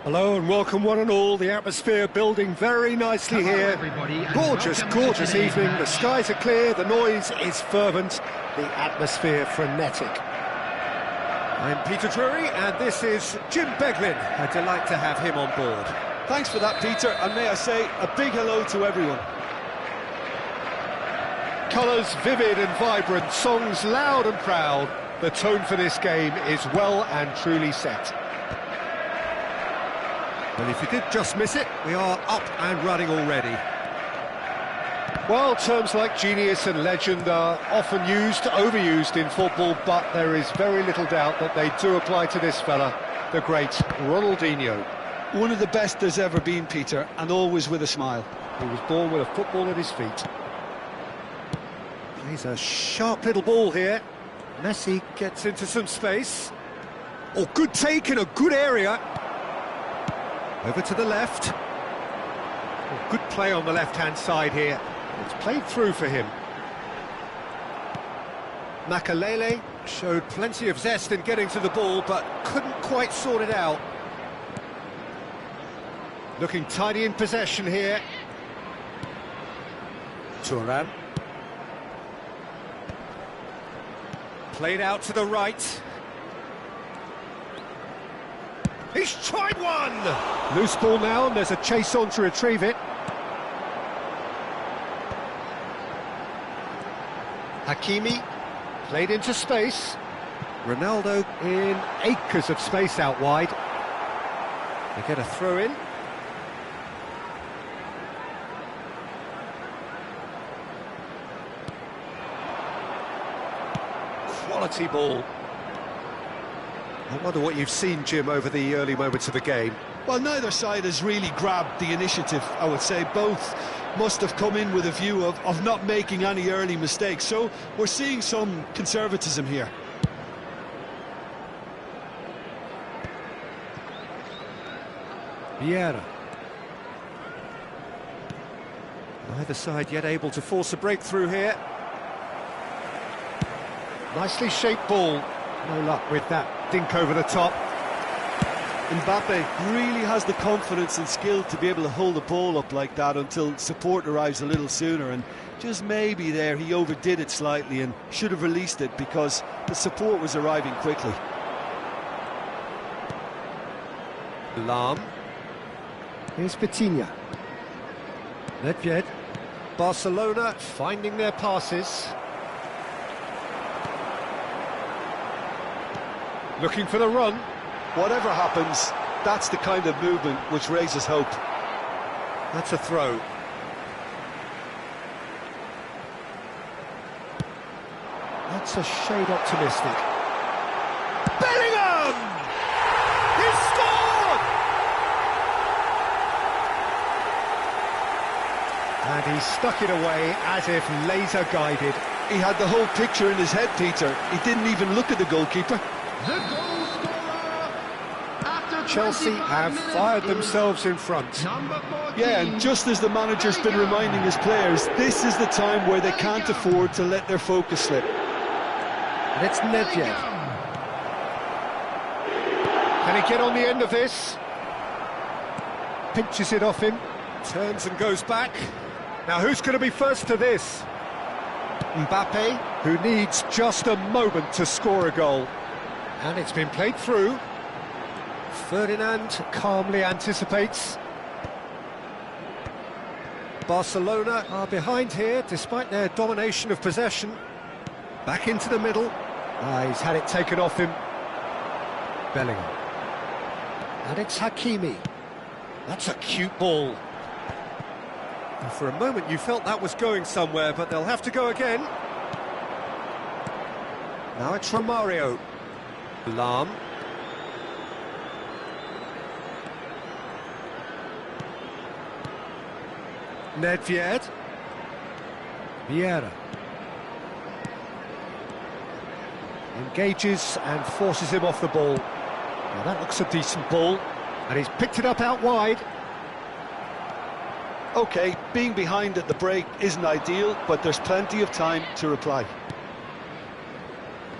Hello and welcome one and all. The atmosphere building very nicely here. Everybody, gorgeous evening. The skies are clear, the noise is fervent, the atmosphere frenetic. I'm Peter Drury and this is Jim Beglin. A delight to have him on board. Thanks for that, Peter, and may I say a big hello to everyone. Colours vivid and vibrant, songs loud and proud. The tone for this game is well and truly set. Well, if you did just miss it, we are up and running already. Well, terms like genius and legend are often overused in football, but there is very little doubt that they do apply to this fella, the great Ronaldinho. One of the best there's ever been, Peter, and always with a smile. He was born with a football at his feet. Plays a sharp little ball here. Messi gets into some space. Oh, good take in a good area. Over to the left. Oh, good play on the left-hand side here. It's played through for him. Makalele showed plenty of zest in getting to the ball, but couldn't quite sort it out. Looking tidy in possession here. Turan. Played out to the right. He's tried one! Loose ball now, and there's a chase on to retrieve it. Hakimi played into space. Ronaldo in acres of space out wide. They get a throw in. Quality ball. I wonder what you've seen, Jim, over the early moments of the game. Well, neither side has really grabbed the initiative, I would say. Both must have come in with a view of not making any early mistakes. So we're seeing some conservatism here. Vieira. Neither side yet able to force a breakthrough here. Nicely shaped ball. No luck with that dink over the top. Mbappe really has the confidence and skill to be able to hold the ball up like that until support arrives a little sooner, and just maybe there he overdid it slightly and should have released it because the support was arriving quickly. Lam. Here's Vitinha. Nedved. Barcelona finding their passes. Looking for the run. Whatever happens, that's the kind of movement which raises hope. That's a throw. That's a shade optimistic. Bellingham! He scored! And he stuck it away as if laser guided. He had the whole picture in his head, Peter. He didn't even look at the goalkeeper. The goal scorer after Chelsea have fired themselves in front. Number 14. Yeah, and just as the manager's been reminding his players, this is the time where they can't afford to let their focus slip. And it's Nedved. Can he get on the end of this? Pinches it off him, turns and goes back. Now who's going to be first to this? Mbappe, who needs just a moment to score a goal. And it's been played through. Ferdinand calmly anticipates. Barcelona are behind here despite their domination of possession. Back into the middle. He's had it taken off him. Bellingham. And it's Hakimi. That's a cute ball. And for a moment you felt that was going somewhere, but they'll have to go again. Now it's Romario. Lahm. Nedved. Vieira. Engages and forces him off the ball. Now that looks a decent ball. And he's picked it up out wide. OK, being behind at the break isn't ideal, but there's plenty of time to reply.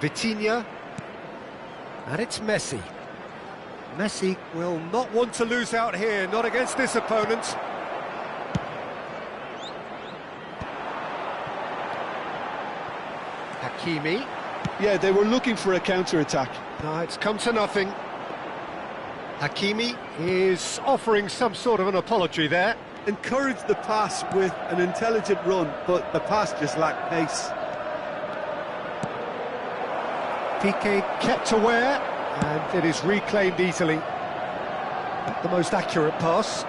Vitinha. And it's Messi. Messi will not want to lose out here, not against this opponent. Hakimi. Yeah, they were looking for a counter-attack. No, it's come to nothing. Hakimi is offering some sort of an apology there. Encouraged the pass with an intelligent run, but the pass just lacked pace. Piqué kept aware, and it is reclaimed easily. Not the most accurate pass.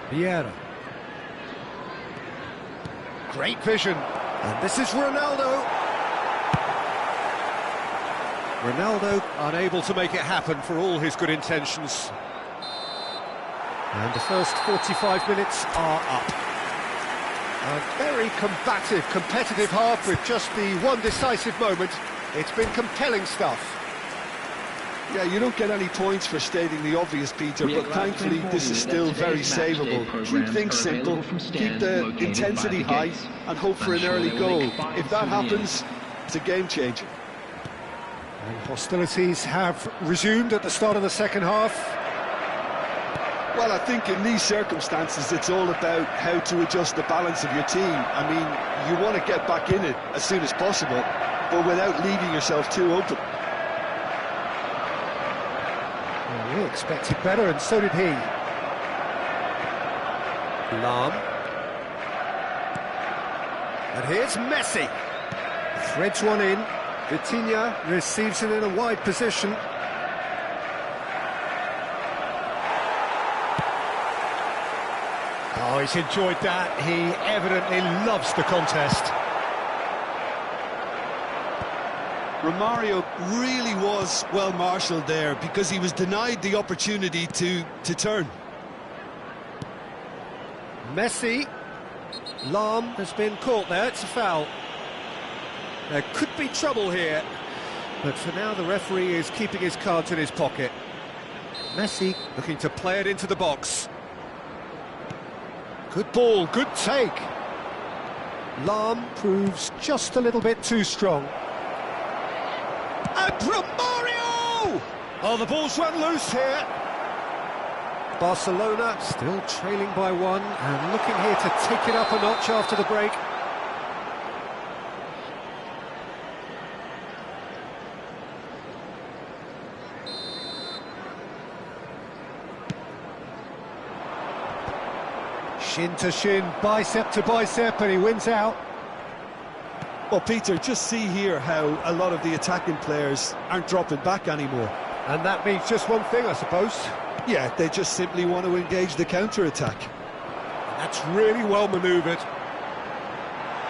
Vieira. Great vision. And this is Ronaldo. Ronaldo unable to make it happen for all his good intentions. And the first 45 minutes are up. A very combative, competitive half with just the one decisive moment. It's been compelling stuff. Yeah, you don't get any points for stating the obvious, Peter, but thankfully this is still very savable. Keep things simple, keep the intensity high, and hope for an early goal. If that happens, it's a game changer. And hostilities have resumed at the start of the second half. Well, I think in these circumstances it's all about how to adjust the balance of your team. I mean, you want to get back in it as soon as possible, but without leaving yourself too open. Well, we expected better, and so did he. Lahm. And here's Messi. Threads one in. Vitinha receives it in a wide position. Oh, he's enjoyed that. He evidently loves the contest. Romario really was well marshalled there because he was denied the opportunity to turn. Messi. Lahm has been caught there. It's a foul. There could be trouble here, but for now the referee is keeping his cards in his pocket. Messi looking to play it into the box. Good ball, good take. Lahm proves just a little bit too strong. And Romario! Oh, the ball's run loose here. Barcelona still trailing by one and looking here to take it up a notch after the break. Shin to shin, bicep to bicep, and he wins out. Well, Peter, just see here how a lot of the attacking players aren't dropping back anymore. And that means just one thing, I suppose. Yeah, they just simply want to engage the counter-attack. That's really well manoeuvred.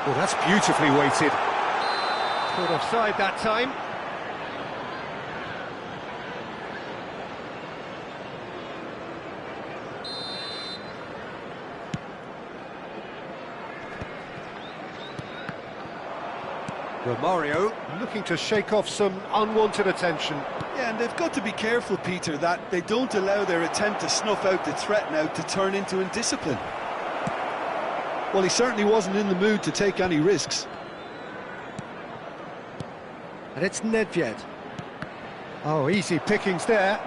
Oh, that's beautifully weighted. Caught offside that time. Romario looking to shake off some unwanted attention. Yeah, and they've got to be careful, Peter, that they don't allow their attempt to snuff out the threat now to turn into indiscipline. Well, he certainly wasn't in the mood to take any risks. And it's Nedved. Oh, easy pickings there.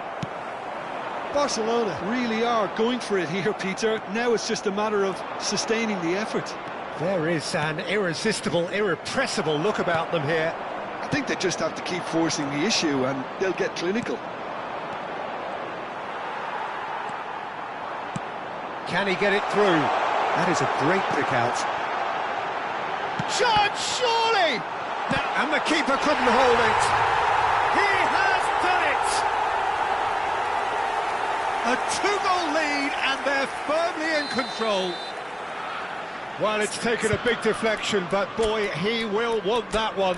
Barcelona really are going for it here, Peter. Now it's just a matter of sustaining the effort. There is an irresistible, irrepressible look about them here. I think they just have to keep forcing the issue and they'll get clinical. Can he get it through? That is a great pick out. Shot, surely! And the keeper couldn't hold it. He has done it! A two-goal lead and they're firmly in control. Well, it's taken a big deflection, but boy, he will want that one.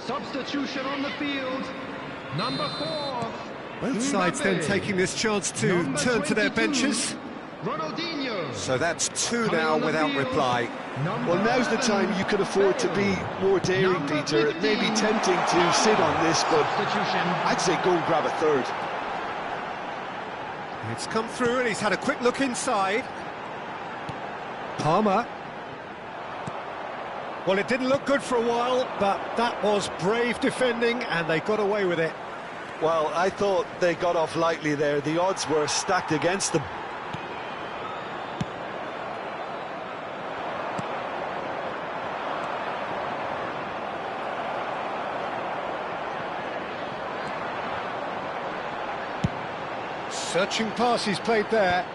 Substitution on the field, number 4. Both sides then taking this chance to turn to their benches. Ronaldinho. So that's two now without reply. Well, now's the time you can afford to be more daring, Peter. It may be tempting to sit on this, but I'd say go and grab a third. It's come through and he's had a quick look inside. Palmer. Well, it didn't look good for a while, but that was brave defending and they got away with it. Well, I thought they got off lightly there. The odds were stacked against them. Searching pass he's played there.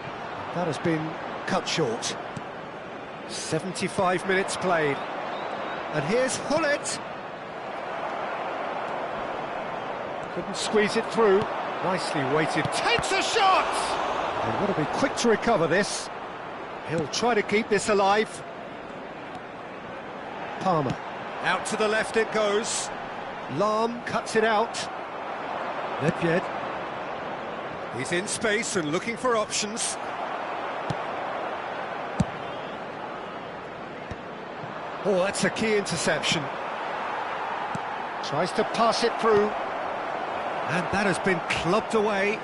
That has been cut short. 75 minutes played. And here's Hullet. Couldn't squeeze it through. Nicely weighted. Takes a shot! They've got to be quick to recover this. He'll try to keep this alive. Palmer. Out to the left it goes. Lahm cuts it out. Nedved. He's in space and looking for options. Oh, that's a key interception. Tries to pass it through. And that has been clubbed away.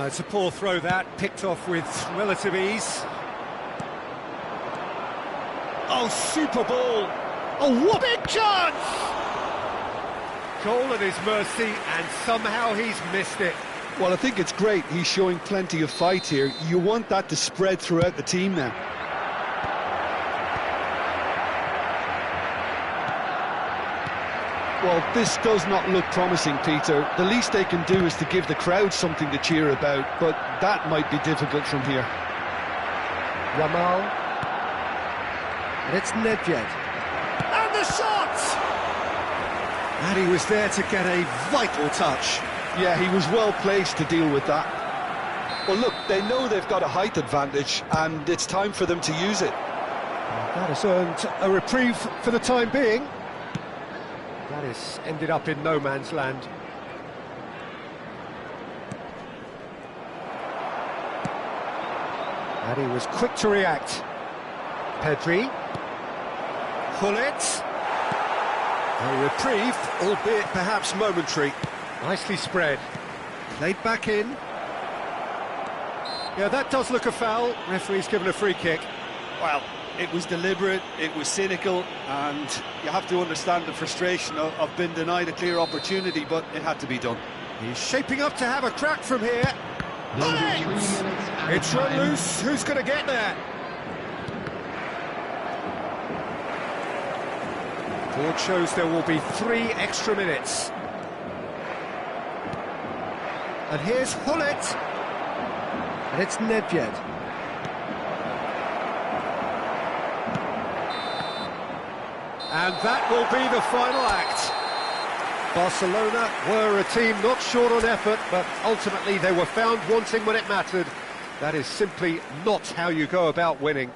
It's a poor throw that, picked off with relative ease. Oh, super ball. Oh, what a big chance! Goal at his mercy, and somehow he's missed it. Well, I think it's great. He's showing plenty of fight here. You want that to spread throughout the team now. Well, this does not look promising, Peter. The least they can do is to give the crowd something to cheer about, but that might be difficult from here. Yamal. And it's Nedved. And the shot! And he was there to get a vital touch. Yeah, he was well placed to deal with that. Well, look, they know they've got a height advantage, and it's time for them to use it. That has earned a reprieve for the time being. That has ended up in no man's land. And he was quick to react. Pedri. Hullet. A reprieve, albeit perhaps momentary. Nicely spread. Played back in. Yeah, that does look a foul. Referee's given a free kick. Well, it was deliberate, it was cynical, and you have to understand the frustration of being denied a clear opportunity, but it had to be done. He's shaping up to have a crack from here. It's run loose. Who's going to get there? Board shows there will be 3 extra minutes. And here's Hullet. And it's Nedved. And that will be the final act. Barcelona were a team not short on effort, but ultimately they were found wanting when it mattered. That is simply not how you go about winning.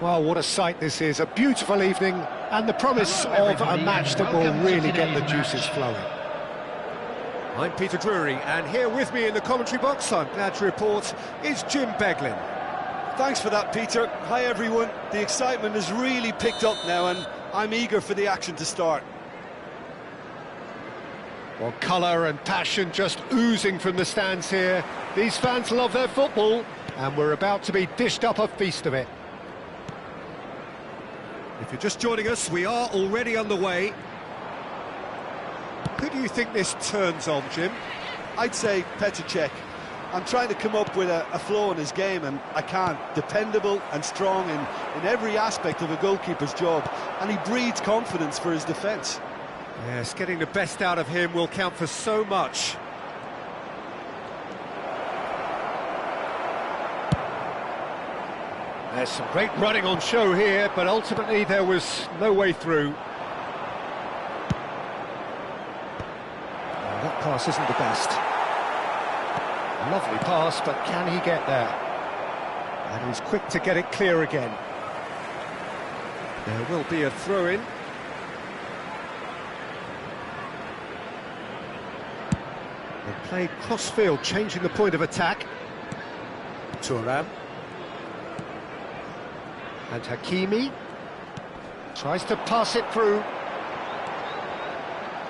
Well, what a sight this is, a beautiful evening, and the promise of a match that will really get the juices flowing. I'm Peter Drury, and here with me in the commentary box, I'm glad to report, is Jim Beglin. Thanks for that, Peter. Hi, everyone. The excitement has really picked up now, and I'm eager for the action to start. Well, colour and passion just oozing from the stands here. These fans love their football, and we're about to be dished up a feast of it. If you're just joining us, we are already underway. Who do you think this turns on, Jim? I'd say Petr Cech. I'm trying to come up with a flaw in his game, and I can't. Dependable and strong in every aspect of a goalkeeper's job, and he breeds confidence for his defence. Yes, getting the best out of him will count for so much. There's some great running on show here, but ultimately there was no way through. Oh, that pass isn't the best. Lovely pass, but can he get there? And he's quick to get it clear again. There will be a throw-in. They played cross-field, changing the point of attack. Thuram. And Hakimi tries to pass it through.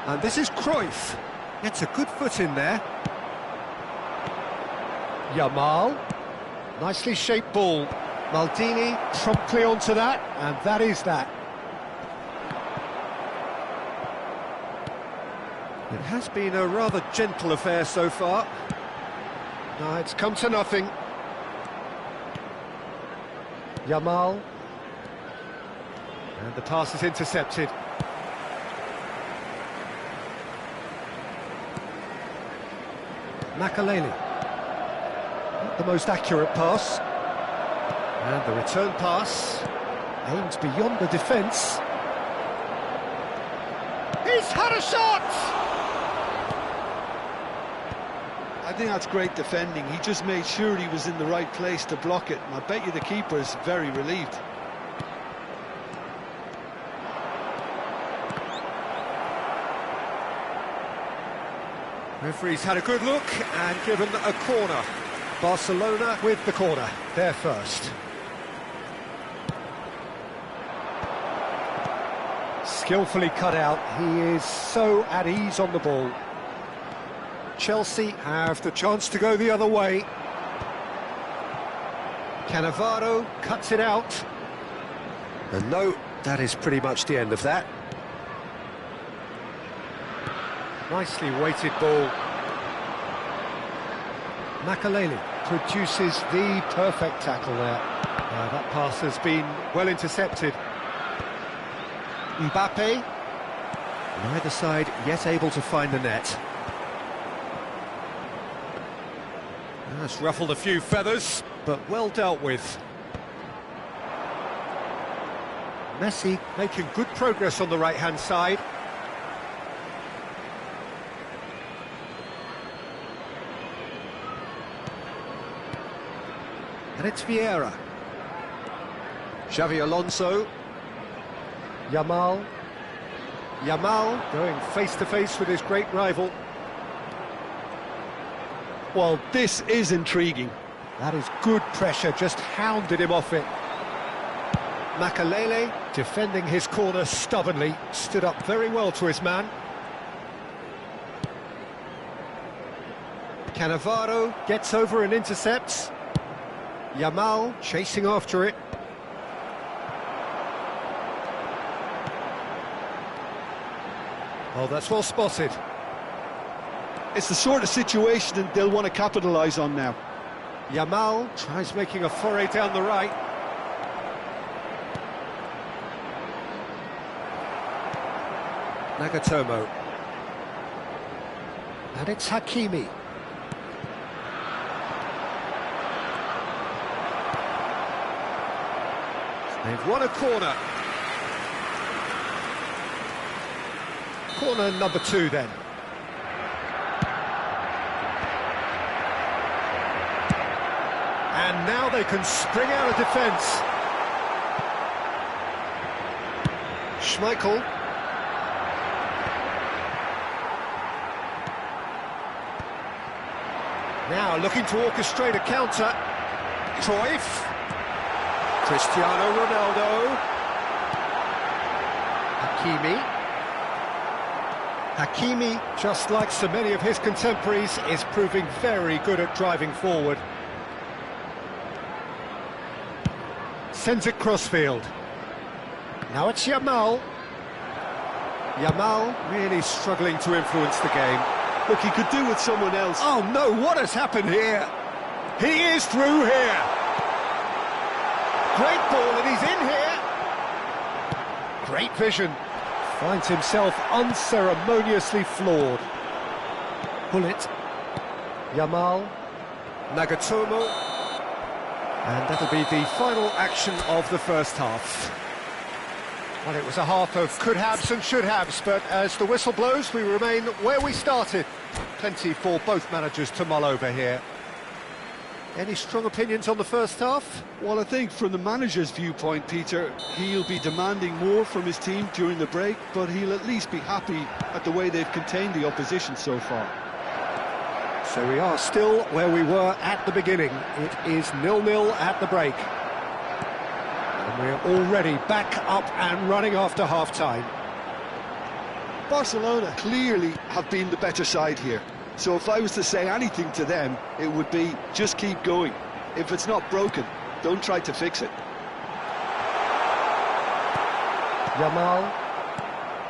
And this is Khoi. Gets a good foot in there. Yamal. Nicely shaped ball. Maldini promptly onto that, and that is that. It has been a rather gentle affair so far. No, it's come to nothing. Yamal. And the pass is intercepted. Makaleli. Not the most accurate pass. And the return pass aims beyond the defence. He's had a shot! I think that's great defending. He just made sure he was in the right place to block it, and I bet you the keeper's very relieved. Referee's had a good look and given a corner. Barcelona with the corner, they're first. Skillfully cut out, he is so at ease on the ball. Chelsea have the chance to go the other way. Cannavaro cuts it out. And no, that is pretty much the end of that. Nicely weighted ball. Makaleli produces the perfect tackle there. That pass has been well intercepted. Mbappe. Neither side yet able to find the net. That's ruffled a few feathers, but well dealt with. Messi making good progress on the right-hand side. And it's Vieira. Xavi Alonso. Yamal. Yamal going face-to-face with his great rival. Well, this is intriguing. That is good pressure, just hounded him off it. Makaleli defending his corner stubbornly, stood up very well to his man. Cannavaro gets over and intercepts. Yamal chasing after it. Oh, that's well spotted. It's the sort of situation that they'll want to capitalise on now. Yamal tries making a foray down the right. Nagatomo. And it's Hakimi. They've won a corner. Corner number 2 then. And now they can spring out of defence. Schmeichel. Now looking to orchestrate a counter. Cruyff. Cristiano Ronaldo. Hakimi, just like so many of his contemporaries, is proving very good at driving forward. Sends it crossfield. Now it's Yamal. Yamal really struggling to influence the game. Look, he could do with someone else. Oh no, what has happened here? He is through here. Great ball and he's in here. Great vision. Finds himself unceremoniously floored. Hullet. Yamal. Nagatomo. And that'll be the final action of the first half. Well, it was a half of could-haves and should-haves, but as the whistle blows, we remain where we started. Plenty for both managers to mull over here. Any strong opinions on the first half? Well, I think from the manager's viewpoint, Peter, he'll be demanding more from his team during the break, but he'll at least be happy at the way they've contained the opposition so far. So we are still where we were at the beginning. It is 0-0 at the break. And we're already back up and running after half-time. Barcelona clearly have been the better side here. So if I was to say anything to them, it would be just keep going. If it's not broken, don't try to fix it. Yamal.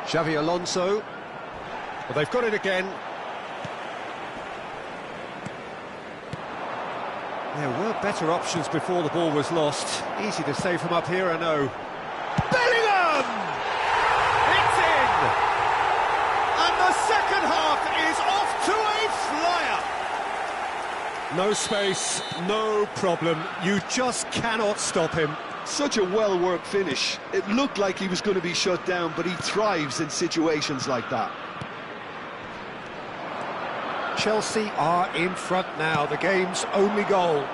Xavi Alonso. Well, they've got it again. There were better options before the ball was lost. Easy to say from up here, I know. Bellingham! It's in! And the second half is off to a flyer! No space, no problem. You just cannot stop him. Such a well-worked finish. It looked like he was going to be shut down, but he thrives in situations like that. Chelsea are in front now, the game's only goal.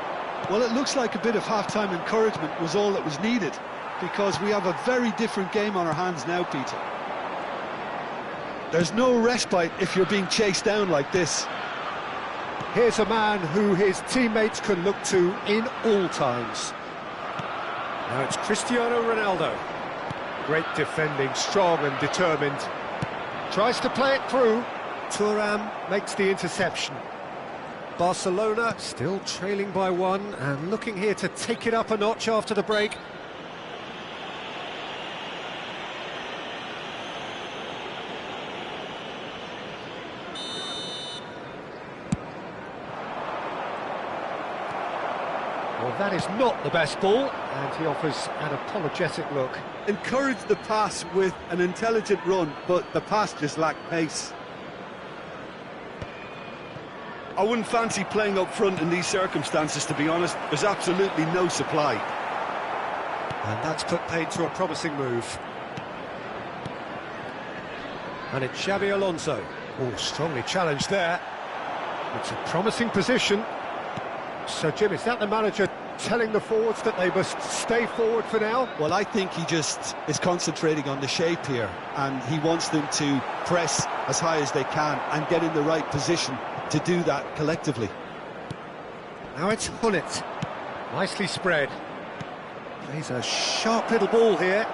Well, it looks like a bit of half-time encouragement was all that was needed, because we have a very different game on our hands now, Peter. There's no respite if you're being chased down like this. Here's a man who his teammates can look to in all times. Now it's Cristiano Ronaldo. Great defending, strong and determined. Tries to play it through. Thuram makes the interception. Barcelona still trailing by one and looking here to take it up a notch after the break. Well, that is not the best ball, and he offers an apologetic look. Encourage the pass with an intelligent run, but the pass just lacked pace. I wouldn't fancy playing up front in these circumstances, to be honest. There's absolutely no supply. And that's put paid to a promising move. And it's Xavi Alonso. Oh, strongly challenged there. It's a promising position. So, Jim, is that the manager telling the forwards that they must stay forward for now? Well, I think he just is concentrating on the shape here, and he wants them to press as high as they can and get in the right position to do that collectively. Now it's Hullet. Nicely spread. Plays a sharp little ball here.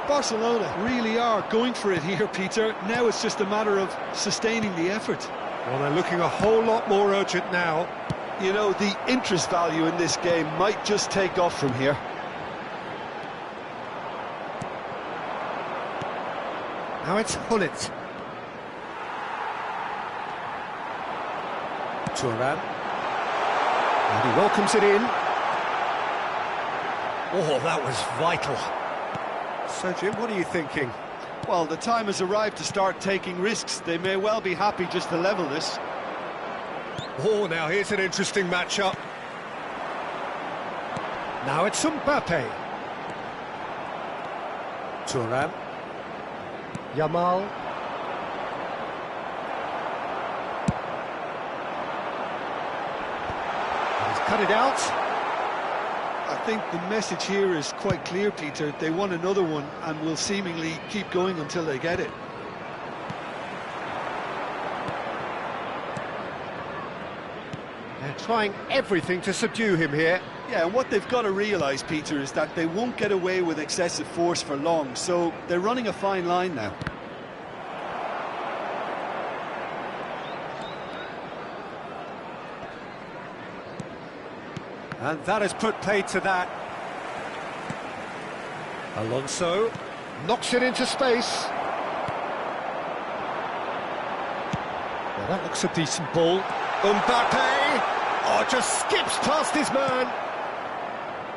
Barcelona really are going for it here, Peter. Now it's just a matter of sustaining the effort. Well, they're looking a whole lot more urgent now. You know, the interest value in this game might just take off from here. Now it's Hullet. Thuram. And he welcomes it in. Oh, that was vital. So, Jim, what are you thinking? Well, the time has arrived to start taking risks. They may well be happy just to level this. Oh, now here's an interesting matchup. Now it's Mbappe. Thuram. Yamal. And he's cut it out. I think the message here is quite clear, Peter. They want another one and will seemingly keep going until they get it. They're trying everything to subdue him here. Yeah, and what they've got to realise, Peter, is that they won't get away with excessive force for long, so they're running a fine line now. And that has put paid to that. Alonso knocks it into space. Well, that looks a decent ball. Mbappe! Oh, just skips past his man.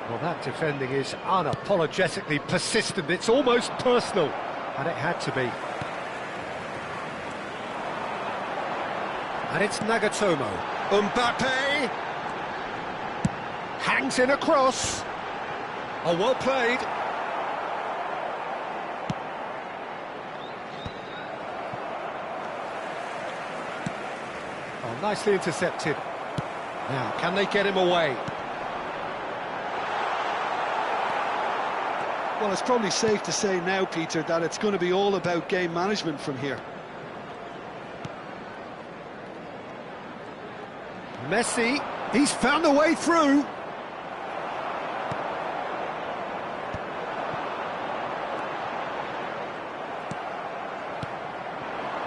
Well, that defending is unapologetically persistent. It's almost personal, and it had to be. And it's Nagatomo. Mbappe! Hangs in a cross. Oh, well played. Oh, nicely intercepted. Now, can they get him away? Well, it's probably safe to say now, Peter, that it's going to be all about game management from here. Messi, he's found a way through.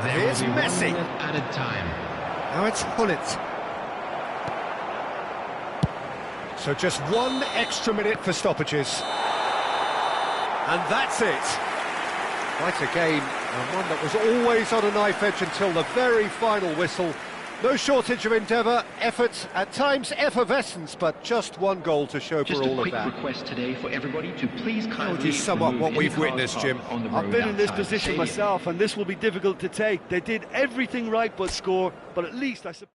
And here's Messi. Added time. Now it's Hullet. So just 1 extra minute for stoppages. And that's it. Quite a game, and one that was always on a knife edge until the very final whistle. No shortage of endeavour, effort, at times effervescence, but just 1 goal to show for all of that. Just a quick request today for everybody to please kindly... How would you sum up what we've witnessed, Jim? I've been in this position myself, and this will be difficult to take. They did everything right but score, but at least I suppose...